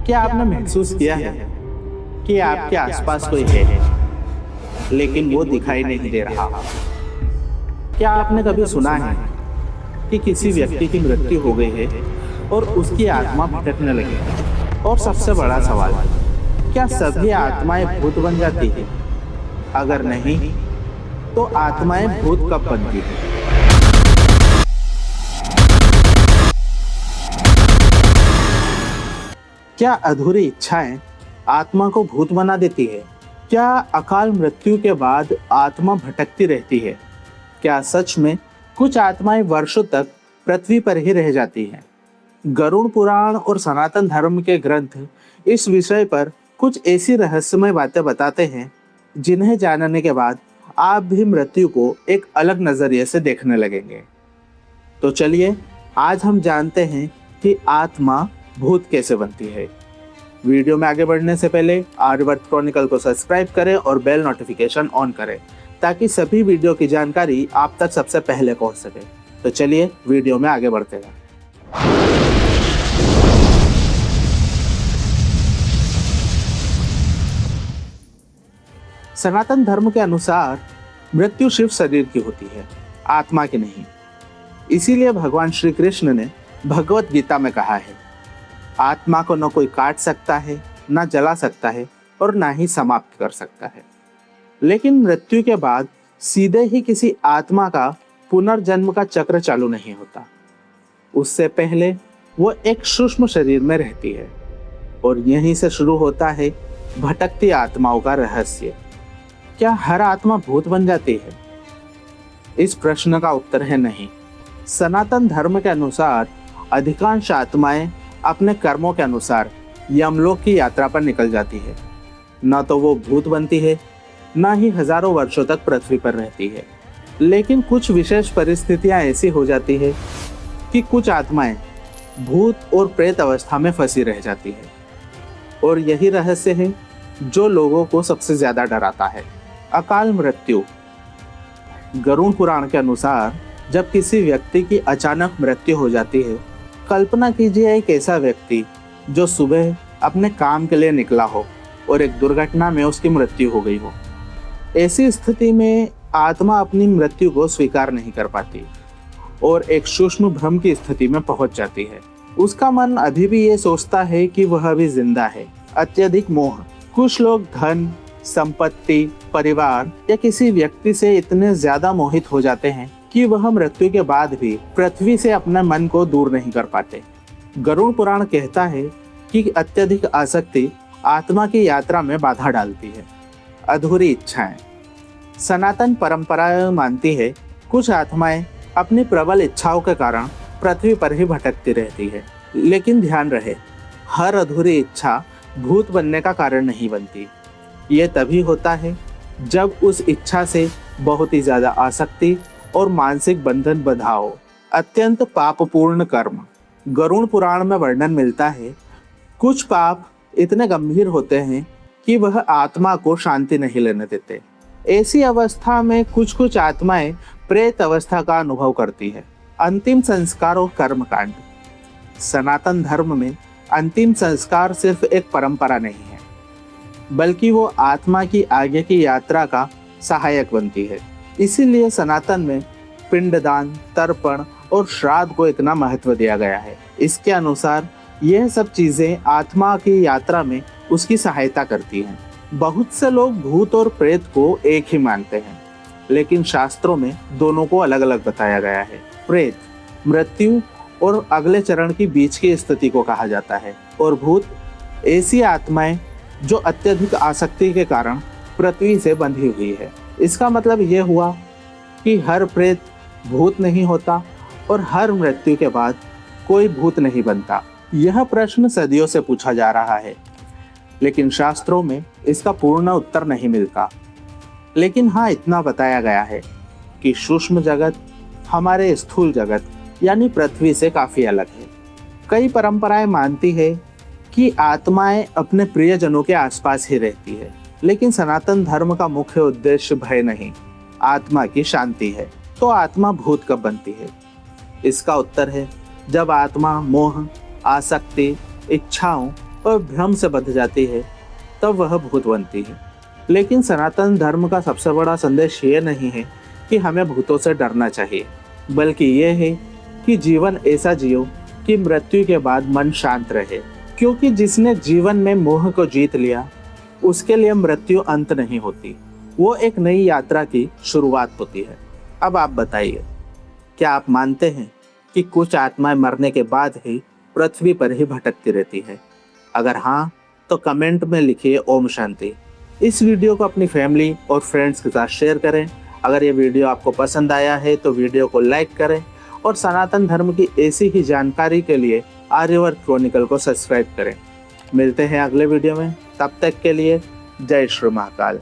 क्या आपने महसूस किया है कि आपके आसपास कोई है लेकिन वो दिखाई नहीं दे रहा? क्या आपने कभी सुना है कि किसी व्यक्ति की मृत्यु हो गई है और उसकी आत्मा भटकने लगी? और सबसे बड़ा सवाल, क्या सभी आत्माएं भूत बन जाती है? अगर नहीं, तो आत्माएं भूत कब बनती है? क्या अधूरी इच्छाएं आत्मा को भूत बना देती है? क्या अकाल मृत्यु के बाद आत्मा भटकती रहती है? क्या सच में कुछ आत्माएं वर्षों तक पृथ्वी पर ही रह जाती हैं? गरुड़ पुराण और सनातन धर्म के ग्रंथ इस विषय पर कुछ ऐसी रहस्यमय बातें बताते हैं जिन्हें जानने के बाद आप भी मृत्यु को एक अलग नजरिए से देखने लगेंगे। तो चलिए आज हम जानते हैं कि आत्मा भूत कैसे बनती है। वीडियो में आगे बढ़ने से पहले आर्यवर्त क्रॉनिकल को सब्सक्राइब करें और बेल नोटिफिकेशन ऑन करें ताकि सभी वीडियो की जानकारी आप तक सबसे पहले पहुंच सके। तो चलिए वीडियो में आगे बढ़ते हैं। सनातन धर्म के अनुसार मृत्यु सिर्फ शरीर की होती है, आत्मा की नहीं। इसीलिए भगवान श्री कृष्ण ने भगवत गीता में कहा है, आत्मा को न कोई काट सकता है, न जला सकता है और न ही समाप्त कर सकता है। लेकिन मृत्यु के बाद सीधे ही किसी आत्मा का पुनर्जन्म का चक्र चालू नहीं होता। उससे पहले वो एक सूक्ष्म शरीर में रहती है और यहीं से शुरू होता है भटकती आत्माओं का रहस्य। क्या हर आत्मा भूत बन जाती है? इस प्रश्न का उत्तर है नहीं। सनातन धर्म के अनुसार अधिकांश आत्माएं अपने कर्मों के अनुसार यमलोक की यात्रा पर निकल जाती है। न तो वो भूत बनती है, न ही हजारों वर्षों तक पृथ्वी पर रहती है। लेकिन कुछ विशेष परिस्थितियां ऐसी हो जाती है कि कुछ आत्माएं भूत और प्रेत अवस्था में फंसी रह जाती है। और यही रहस्य है जो लोगों को सबसे ज्यादा डराता है, अकाल मृत्यु। गरुड़ पुराण के अनुसार जब किसी व्यक्ति की अचानक मृत्यु हो जाती है, कल्पना कीजिए एक ऐसा व्यक्ति जो सुबह अपने काम के लिए निकला हो और एक दुर्घटना में उसकी मृत्यु हो गई हो। ऐसी स्थिति में आत्मा अपनी मृत्यु को स्वीकार नहीं कर पाती और एक सूक्ष्म भ्रम की स्थिति में पहुंच जाती है। उसका मन अभी भी ये सोचता है कि वह अभी जिंदा है। अत्यधिक मोह। कुछ लोग धन, संपत्ति, परिवार या किसी व्यक्ति से इतने ज्यादा मोहित हो जाते हैं कि वह मृत्यु के बाद भी पृथ्वी से अपने मन को दूर नहीं कर पाते। गरुड़ पुराण कहता है कि अत्यधिक आसक्ति आत्मा की यात्रा में बाधा डालती है। अधूरी इच्छाएं। सनातन परंपरा मानती है कुछ आत्माएं अपनी प्रबल इच्छाओं के कारण पृथ्वी पर ही भटकती रहती है। लेकिन ध्यान रहे, हर अधूरी इच्छा भूत बनने का कारण नहीं बनती। ये तभी होता है जब उस इच्छा से बहुत ही ज्यादा आसक्ति और मानसिक बंधन बंधा हो। अत्यंत पापपूर्ण कर्म। गरुड़ पुराण में वर्णन मिलता है कुछ पाप इतने गंभीर होते हैं कि वह आत्मा को शांति नहीं लेने देते। ऐसी अवस्था में कुछ कुछ आत्माएं प्रेत अवस्था का अनुभव करती है। अंतिम संस्कार और कर्मकांड। सनातन धर्म में अंतिम संस्कार सिर्फ एक परंपरा नहीं है, बल्कि वो आत्मा की आगे की यात्रा का सहायक बनती है। इसीलिए सनातन में पिंडदान, तर्पण और श्राद्ध को इतना महत्व दिया गया है। इसके अनुसार यह सब चीजें आत्मा की यात्रा में उसकी सहायता करती हैं। बहुत से लोग भूत और प्रेत को एक ही मानते हैं, लेकिन शास्त्रों में दोनों को अलग अलग बताया गया है। प्रेत मृत्यु और अगले चरण की बीच की स्थिति को कहा जाता है, और भूत ऐसी आत्माएं जो अत्यधिक आसक्ति के कारण पृथ्वी से बंधी हुई है। इसका मतलब यह हुआ कि हर प्रेत भूत नहीं होता और हर मृत्यु के बाद कोई भूत नहीं बनता। यह प्रश्न सदियों से पूछा जा रहा है, लेकिन शास्त्रों में इसका पूर्ण उत्तर नहीं मिलता। लेकिन हाँ, इतना बताया गया है कि सूक्ष्म जगत हमारे स्थूल जगत यानी पृथ्वी से काफी अलग है। कई परंपराएं मानती है कि आत्माएं अपने प्रियजनों के आसपास ही रहती है, लेकिन सनातन धर्म का मुख्य उद्देश्य भय नहीं, आत्मा की शांति है। तो आत्मा भूत कब बनती है? इसका उत्तर है जब आत्मा मोह, आसक्ति, इच्छाओं और भ्रम से बंध जाती है, तब वह भूत बनती है। लेकिन सनातन धर्म का सबसे बड़ा संदेश ये नहीं है कि हमें भूतों से डरना चाहिए, बल्कि ये है कि जीवन ऐसा जियो कि मृत्यु के बाद मन शांत रहे। क्योंकि जिसने जीवन में मोह को जीत लिया, उसके लिए मृत्यु अंत नहीं होती, वो एक नई यात्रा की शुरुआत होती है। अब आप बताइए, क्या आप मानते हैं कि कुछ आत्माएं मरने के बाद ही पृथ्वी पर ही भटकती रहती है? अगर हाँ, तो कमेंट में लिखिए ओम शांति। इस वीडियो को अपनी फैमिली और फ्रेंड्स के साथ शेयर करें। अगर ये वीडियो आपको पसंद आया है तो वीडियो को लाइक करें और सनातन धर्म की ऐसी ही जानकारी के लिए आर्यवर्त क्रॉनिकल को सब्सक्राइब करें। मिलते हैं अगले वीडियो में, तब तक के लिए जय श्री महाकाल।